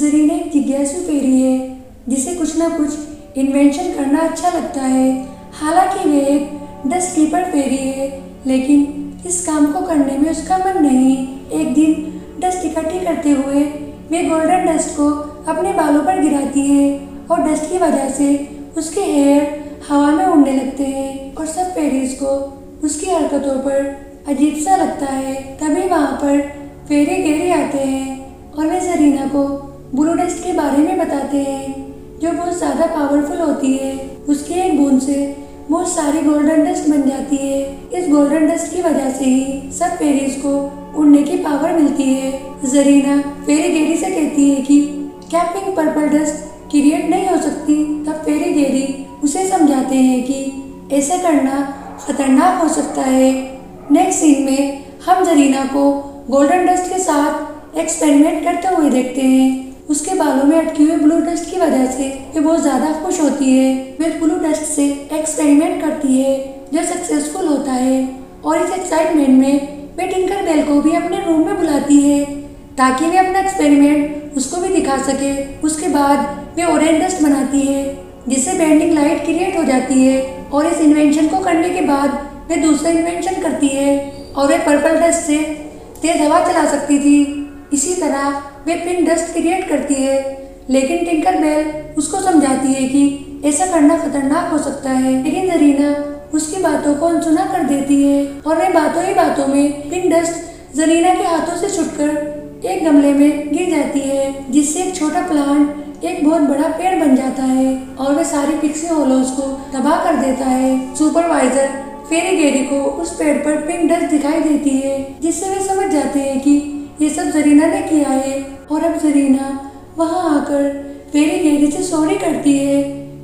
जरीना एक जिज्ञासु फेरी है जिसे कुछ ना कुछ इन्वेंशन करना अच्छा लगता है। हालांकि वे एक डस्ट कीपर फेरी है, लेकिन इस काम को करने में उसका मन नहीं। एक दिन डस्ट इकट्ठी करते हुए वे गोल्डन डस्ट को अपने बालों पर गिराती है और डस्ट की वजह से उसके हेयर हवा में उड़ने लगते हैं और सब फेरीज को उसकी हरकतों पर अजीब सा लगता है। तभी वहाँ पर फेरी गेरी आते हैं और वे जरीना को ब्लू डस्ट के बारे में बताते हैं जो बहुत ज़्यादा पावरफुल होती है। उसकी एक बूंद से बहुत सारी गोल्डन डस्ट बन जाती है। इस गोल्डन डस्ट की वजह से ही सब फेरीज को उड़ने की पावर मिलती है। जरीना फेरी गेरी से कहती है कि क्या पिंक पर्पल डस्ट क्रिएट नहीं हो सकती। तब फेरी गेरी उसे समझाते हैं कि ऐसा करना खतरनाक हो सकता है। नेक्स्ट सीन में हम जरीना को गोल्डन डस्ट के साथ एक्सपेरिमेंट करते हुए देखते हैं। उसके बालों में अटकी हुई ब्लू डस्ट की वजह से वे बहुत ज़्यादा खुश होती है। वे ब्लू डस्ट से एक्सपेरिमेंट करती है जो सक्सेसफुल होता है और इस एक्साइटमेंट में वे टिंकर बेल को भी अपने रूम में बुलाती है ताकि वे अपना एक्सपेरिमेंट उसको भी दिखा सके। उसके बाद वे ऑरेंज डस्ट बनाती है जिससे बेंडिंग लाइट क्रिएट हो जाती है और इस इन्वेंशन को करने के बाद वे दूसरा इन्वेंशन करती है और वे पर्पल डस्ट से तेज हवा चला सकती थी। इसी तरह वे पिंक डस्ट क्रिएट करती है, लेकिन टिंकर बेल उसको समझाती है कि ऐसा करना खतरनाक हो सकता है। लेकिन जरीना उसकी बातों को अनसुना कर देती है और वे बातों ही बातों में पिंक डस्ट जरीना के हाथों से छुटकर एक गमले में गिर जाती है जिससे एक छोटा प्लांट एक बहुत बड़ा पेड़ बन जाता है और वे सारी पिक्सी होलोज को तबाह कर देता है। सुपरवाइजर फेरी गेरी को उस पेड़ पर पिंक डस्ट दिखाई देती है जिससे वे समझ जाते हैं कि ये सब जरीना ने किया है और अब जरीना वहां आकर फेरी गेरी से सॉरी करती है,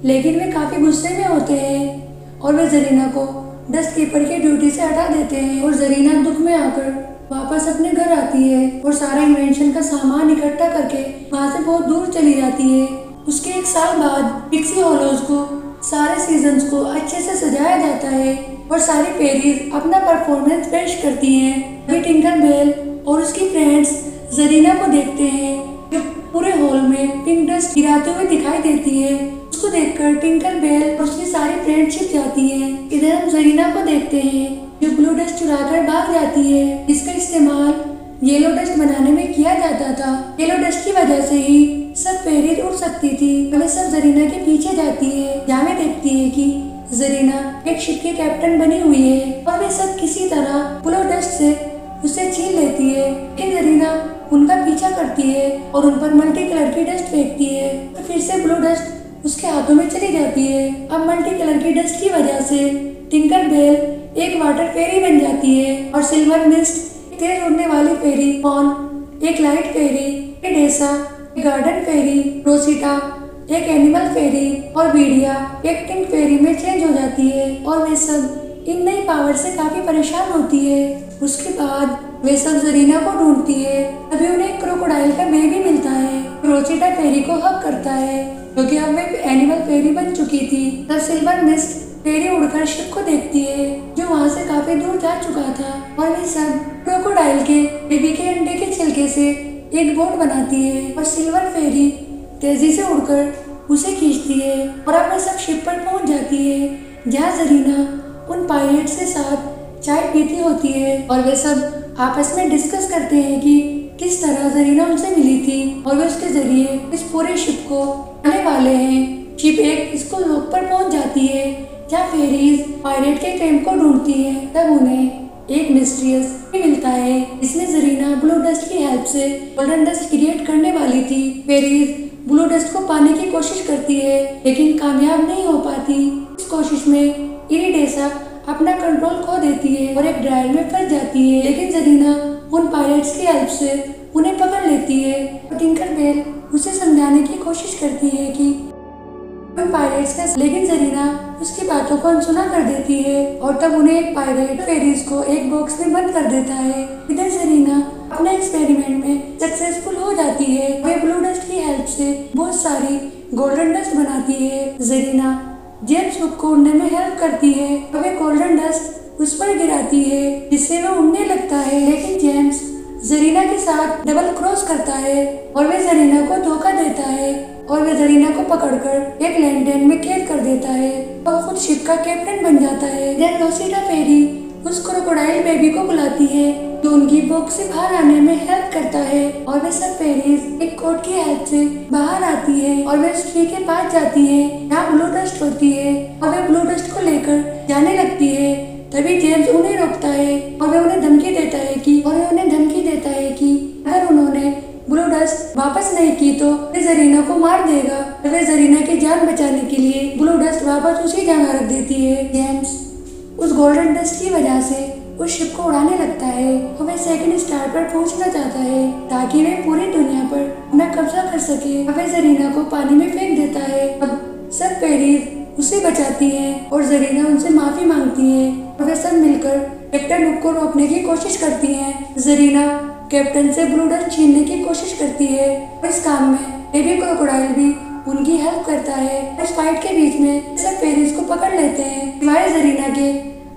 लेकिन वे काफी गुस्से में होते हैं और वे जरीना को डस्ट कीपर की ड्यूटी से हटा देते हैं और जरीना दुख में आकर वापस अपने घर आती है और सारा इन्वेंशन का सामान इकट्ठा करके वहाँ से बहुत दूर चली जाती है। उसके एक साल बाद पिक्सी होलोज को सारे सीजन्स को अच्छे से सजाया जाता है और सारी फेरीज अपना परफॉर्मेंस पेश करती हैं। वे टिंकर बेल और उसकी फ्रेंड्स जरीना को देखते हैं जो पूरे हॉल में पिंक डस्ट गिराते हुए दिखाई देती है। उसको देखकर टिंकर बेल और उसकी सारी फ्रेंड्स छिप जाती है। इधर हम जरीना को देखते हैं जो ब्लू डस्ट चुराकर भाग जाती है जिसका इस्तेमाल येलो डस्ट बनाने में किया जाता था। येलो डस्ट की वजह से ही सब फेरीज उड़ सकती थी। वे सब जरीना के पीछे जाती है जहाँ वे देखती है कि जरीना एक शिप की कैप्टन बनी हुई है और वे सब किसी तरह ब्लू डस्ट से उसे छीन लेती है। लेकिन जरीना उनका पीछा करती है और उन पर मल्टी कलर की डस्ट फेंकती है और फिर से ब्लू डस्ट उसके हाथों में चली जाती है। अब मल्टी कलर की डस्ट की वजह से टिंकर बेल एक वाटर फेरी बन जाती है और सिल्वर मिस्ट तेज उड़ने वाली फेरी, पॉन एक लाइट फेरी, डेसा एक गार्डन फेरी, रोसिटा एक एनिमल फेरी और बीडिया एक पिंक फेरी में चेंज हो जाती है और वे सब इन नई पावर से काफी परेशान होती है। उसके बाद वे सब जरीना को ढूंढती है। तभी उन्हें एक क्रोकोडाइल का बेबी मिलता है। रोसिटा फेरी को हक करता है क्योंकि अब वे एनिमल फेरी बन चुकी थी। तब सिल्वर मिस्ट फेरी उड़कर शिप को देखती है जो वहाँ से काफी दूर जा चुका था और वे सब क्रोकोडाइल के बेबी के अंडे के छिलके से एक बोट बनाती है और सिल्वर फेरी तेजी से उड़कर उसे खींचती है और अब वे सब शिप पर पहुंच जाती है जहाँ जरीना उन पायलट्स के साथ चाय पीती होती है और वे सब आपस में डिस्कस करते हैं कि किस तरह जरीना उनसे मिली थी और वे उसके जरिए इस पूरे शिप को आने वाले हैं। शिप एक स्कूल लॉक पर पहुंच जाती है जहाँ फेरीज पायलट के कैंप को ढूंढती है। तब उन्हें एक मिस्टीरियस मिलता है जिसमें जरीना ब्लू डस्ट की हेल्प से गोल्डन डस्ट क्रिएट करने वाली थी। फेरीज ब्लू डस्ट को पाने की कोशिश करती है लेकिन कामयाब नहीं हो पाती। इस कोशिश में इरिडेसा अपना कंट्रोल खो देती है और एक ड्रायल में फंस जाती है, लेकिन जरीना उन पायलट्स की हेल्प से उन्हें पकड़ लेती है और टिंकर बेल उसे समझाने की कोशिश करती है कि उन पायलट्स का, लेकिन जरीना उसकी बातों को अनसुना कर देती है और तब उन्हें एक पायलट फेरीज को एक बॉक्स में बंद कर देता है। इधर जरीना अपने एक्सपेरिमेंट में सक्सेसफुल हो जाती है। वे ब्लू डस्ट की हेल्प से बहुत सारी गोल्डन डस्ट बनाती है। जरीना जेम्स कुक को उड़ने में हेल्प करती है और वे गोल्डन डस्ट उस पर गिराती है जिससे वह उड़ने लगता है, लेकिन जेम्स जरीना के साथ डबल क्रॉस करता है और वे जरीना को धोखा और वह जरीना को पकड़कर एक लैंटेन में कैद कर देता है और खुद शिप का कैप्टन बन जाता है। देन रोसिटा फेरी उस क्रोकोडाइल बेबी को बुलाती है जो उनकी बॉक्स से बाहर आने में हेल्प करता है और वे सब फेरीज एक कोट की हेल्प से बाहर आती है और वे उस ट्री के पास जाती है जहाँ ब्लू डस्ट होती है और वे ब्लू डस्ट को लेकर जाने लगती है। तभी जेम्स उन्हें रोकता है और वे उन्हें धमकी देता है कि अगर उन्होंने ब्लू डस्ट वापस नहीं की तो वे जरीना को मार देगा। वे जरीना की जान बचाने के लिए ब्लू डस्ट वापस उसी जगह रख देती है। जेम्स उस गोल्डन डस्ट की वजह से उस शिप को उड़ाने लगता है और वह सेकंड स्टार पर पहुंचना चाहता है ताकि वे पूरी दुनिया पर अपना कब्जा कर सके। वह जरीना को पानी में फेंक देता है। अब सब फेरीज उसे बचाती हैं और जरीना उनसे माफी मांगती है और वे सब मिलकर कैप्टन हुक को रोकने की कोशिश करती हैं। जरीना कैप्टन से ब्लू डस्ट छीनने की कोशिश करती है और इस काम में बेबी क्रोकोडाइल भी उनकी हेल्प करता है। इस फाइट के बीच में सब फेरीज को पकड़ लेते हैं सिवाय जरीना के।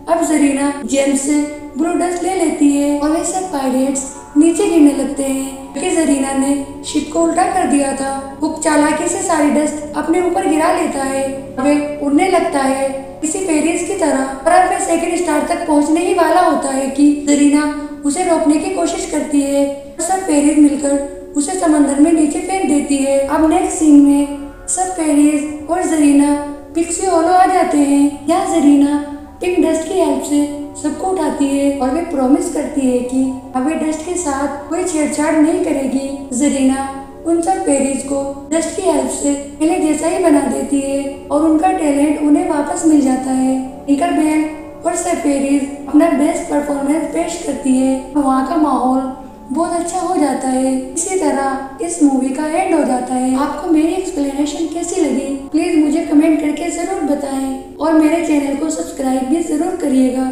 अब जरीना जेम्स से ब्लू डस्ट ले लेती है और वे सब पायरेट्स नीचे गिरने लगते हैं क्योंकि जरीना ने शिप को उल्टा कर दिया था। हुक चालाकी से सारी डस्ट अपने ऊपर गिरा लेता है। वे उड़ने लगता है किसी फेरीज की तरह और अब वे सेकंड स्टार तक पहुंचने ही वाला होता है कि जरीना उसे रोकने की कोशिश करती है। सब फेरीज मिलकर उसे समंदर में नीचे फेंक देती है। अब नेक्स्ट सीन में सब फेरीज और जरीना पिक्सी होलो आ जाते हैं। यहाँ जरीना पिंक डस्ट की हेल्प से सबको उठाती है और वे प्रॉमिस करती है कि अब वे डस्ट के साथ कोई छेड़छाड़ नहीं करेगी। जरीना उन सब फेरीज को डस्ट की हेल्प से पहले जैसा ही बना देती है और उनका टैलेंट उन्हें वापस मिल जाता है। टिंकरबेल और सब फेरीज अपना बेस्ट परफॉर्मेंस पेश करती है। वहाँ का माहौल बहुत अच्छा हो जाता है। इसी तरह इस मूवी का एंड हो जाता है। आपको मेरी एक्सप्लेनेशन कैसी लगी प्लीज मुझे कमेंट करके जरूर बताएं और मेरे चैनल को सब्सक्राइब भी जरूर करिएगा।